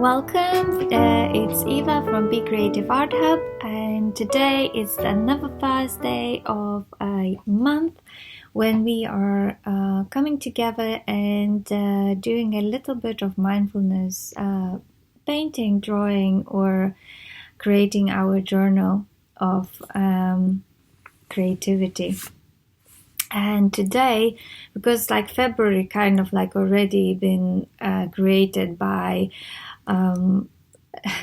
Welcome, it's Eva from Be Creative Art Hub, and today is another first day of a month when we are coming together and doing a little bit of mindfulness, painting, drawing, or creating our journal of creativity. And today, because like February kind of like already been created by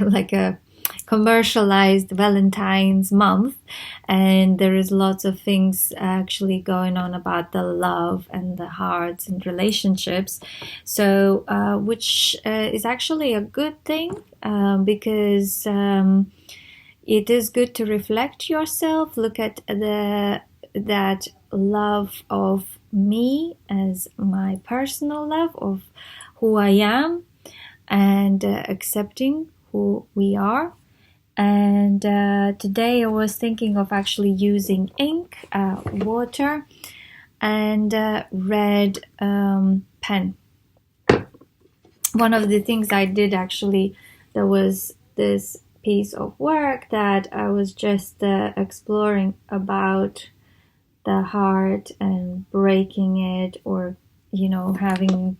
like a commercialized Valentine's month, and there is lots of things actually going on about the love and the hearts and relationships, so which is actually a good thing, because it is good to reflect yourself, look at that love of me as my personal love of who I am, and accepting who we are. And today I was thinking of actually using ink, water, and red pen. One of the things I did actually, there was this piece of work that I was just exploring about the heart and breaking it, or having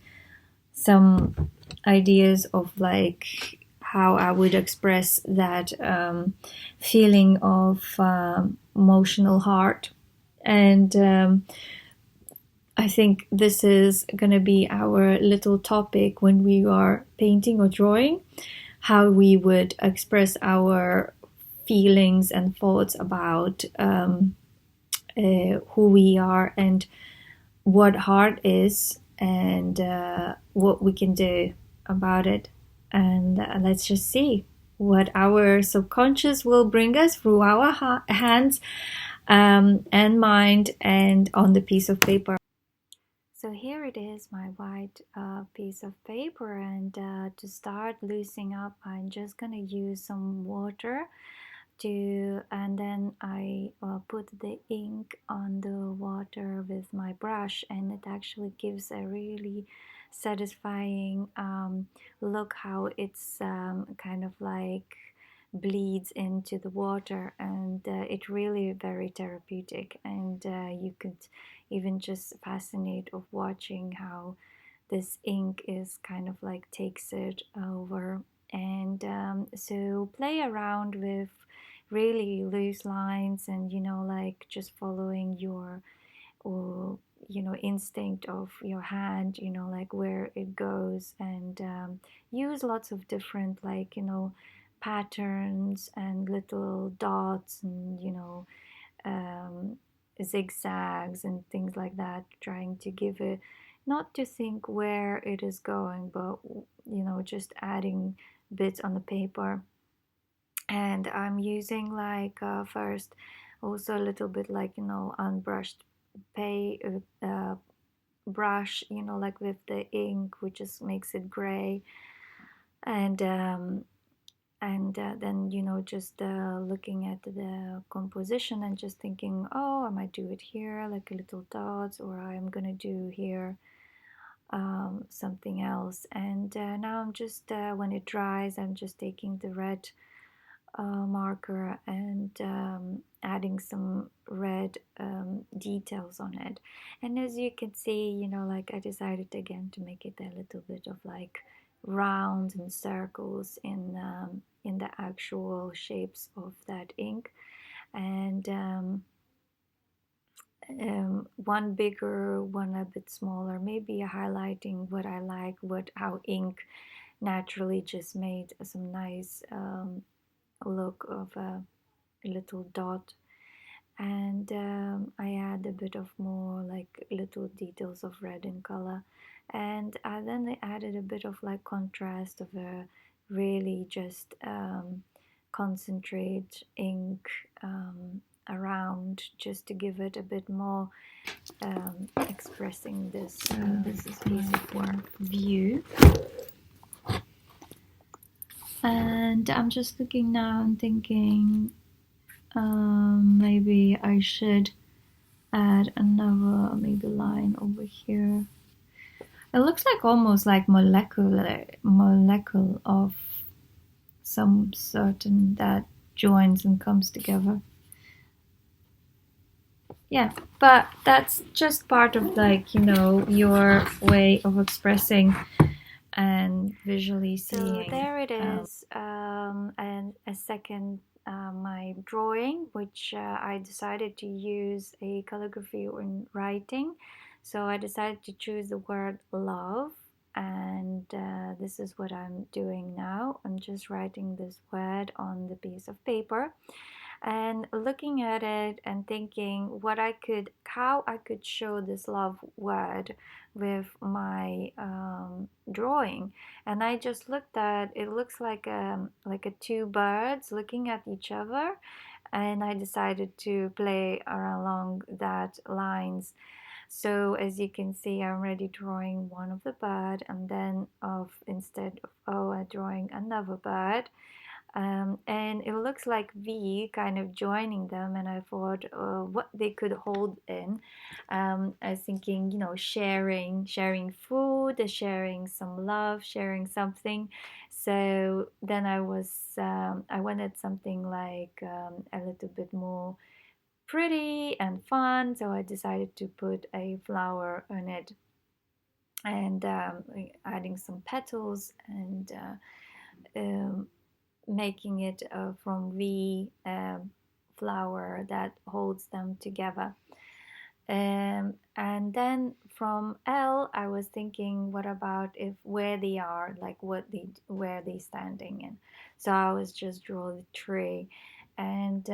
some ideas of like how I would express that feeling of emotional heart. And I think this is going to be our little topic when we are painting or drawing, how we would express our feelings and thoughts about who we are and what heart is, and what we can do about it. And let's just see what our subconscious will bring us through our hands and mind and on the piece of paper. So here it is, my white piece of paper, and to start loosening up, I'm just gonna use some water and then I put the ink on the water with my brush, and it actually gives a really satisfying look, how it's kind of like bleeds into the water, and it's really very therapeutic, and you could even just fascinate of watching how this ink is kind of like takes it over. And so play around with really loose lines, and like just following your or instinct of your hand, like where it goes, and use lots of different like patterns and little dots, and zigzags and things like that, trying to give it, not to think where it is going, but just adding bits on the paper. And I'm using like first also a little bit like unbrushed brush, like with the ink, which just makes it gray. And then just looking at the composition and just thinking, oh, I might do it here like a little dots, or I'm gonna do here something else. And now I'm just when it dries, I'm just taking the red marker and adding some red details on it. And as you can see, like I decided again to make it a little bit of like rounds and circles in the actual shapes of that ink. And one bigger, one a bit smaller, maybe highlighting what I like, how ink naturally just made some nice look of a little dot. And I add a bit of more like little details of red in color, and then I added a bit of like contrast of a really just concentrate ink around, just to give it a bit more expressing this piece of work view. And I'm just looking now and thinking maybe I should add another maybe line over here. It looks like almost like molecule of some certain that joins and comes together. Yeah, but that's just part of like, your way of expressing and visually seeing. So there it is, and a second my drawing, which I decided to use a calligraphy in writing. So I decided to choose the word love, and this is what I'm doing now. I'm just writing this word on the piece of paper and looking at it and thinking how I could show this love word with my drawing. And I just looked at it. Looks like a two birds looking at each other, and I decided to play along that lines. So as you can see, I'm already drawing one of the bird, and then instead of O, I'm drawing another bird. And it looks like V kind of joining them, and I thought what they could hold in. I was thinking, sharing food, sharing some love, sharing something. So then I wanted something like a little bit more pretty and fun, so I decided to put a flower on it, and adding some petals, and making it from V flower that holds them together. And then from L, I was thinking, what about if where they are, like where they standing in? So I was just draw the tree, and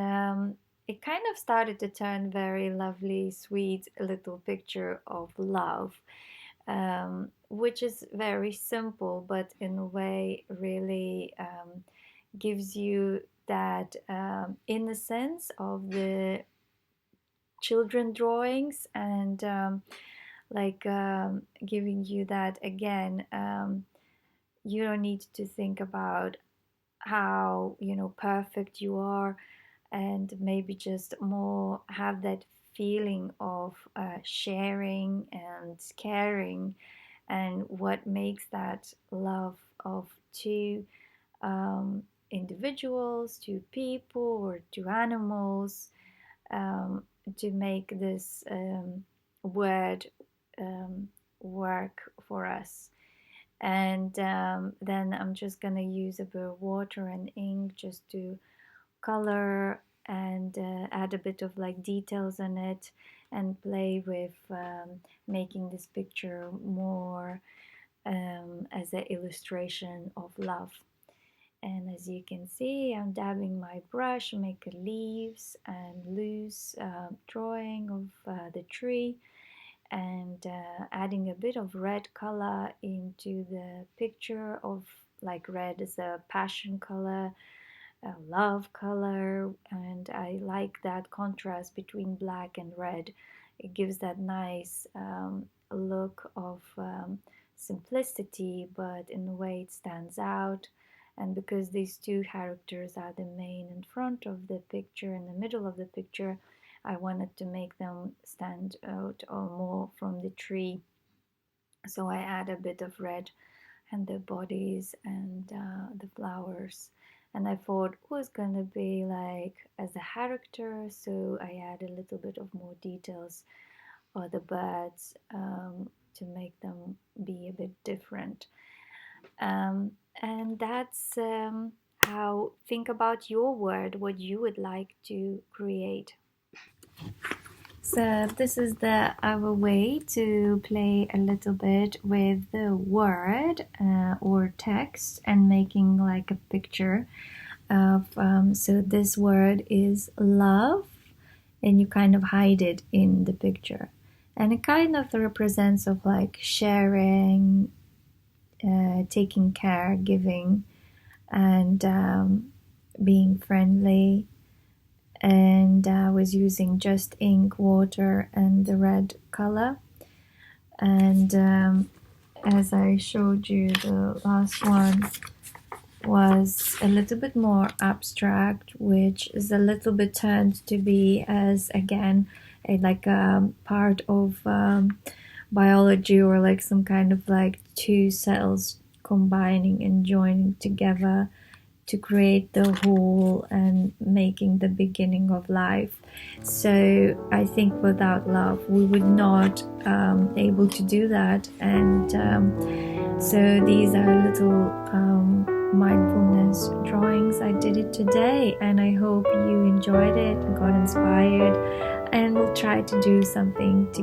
it kind of started to turn very lovely, sweet little picture of love, which is very simple, but in a way really gives you that innocence of the children drawings, and giving you that again. You don't need to think about how perfect you are, and maybe just more have that feeling of sharing and caring, and what makes that love of two individuals, to people, or to animals, um, to make this word work for us. And then I'm just gonna use a bit of water and ink just to color, and add a bit of like details in it, and play with making this picture more as an illustration of love. And as you can see, I'm dabbing my brush, make leaves and loose drawing of the tree, and adding a bit of red color into the picture of, like, red is a passion color, a love color, and I like that contrast between black and red. It gives that nice look of simplicity, but in a way it stands out. And because these two characters are the main in front of the picture, in the middle of the picture, I wanted to make them stand out or more from the tree. So I add a bit of red and the bodies and the flowers. And I thought it was gonna be like as a character, so I add a little bit of more details or the birds to make them be a bit different. And that's how, think about your word, what you would like to create. So this is the other way to play a little bit with the word or text, and making like a picture of, so this word is love, and you kind of hide it in the picture, and it kind of represents of like sharing, taking care, giving, and being friendly. And I was using just ink, water, and the red color. And as I showed you, the last one was a little bit more abstract, which is a little bit turned to be as, again, like a part of biology, or like some kind of like two cells combining and joining together to create the whole and making the beginning of life. So I think without love we would not able to do that. And so these are little mindfulness drawings. I did it today, and I hope you enjoyed it and got inspired, and we'll try to do something to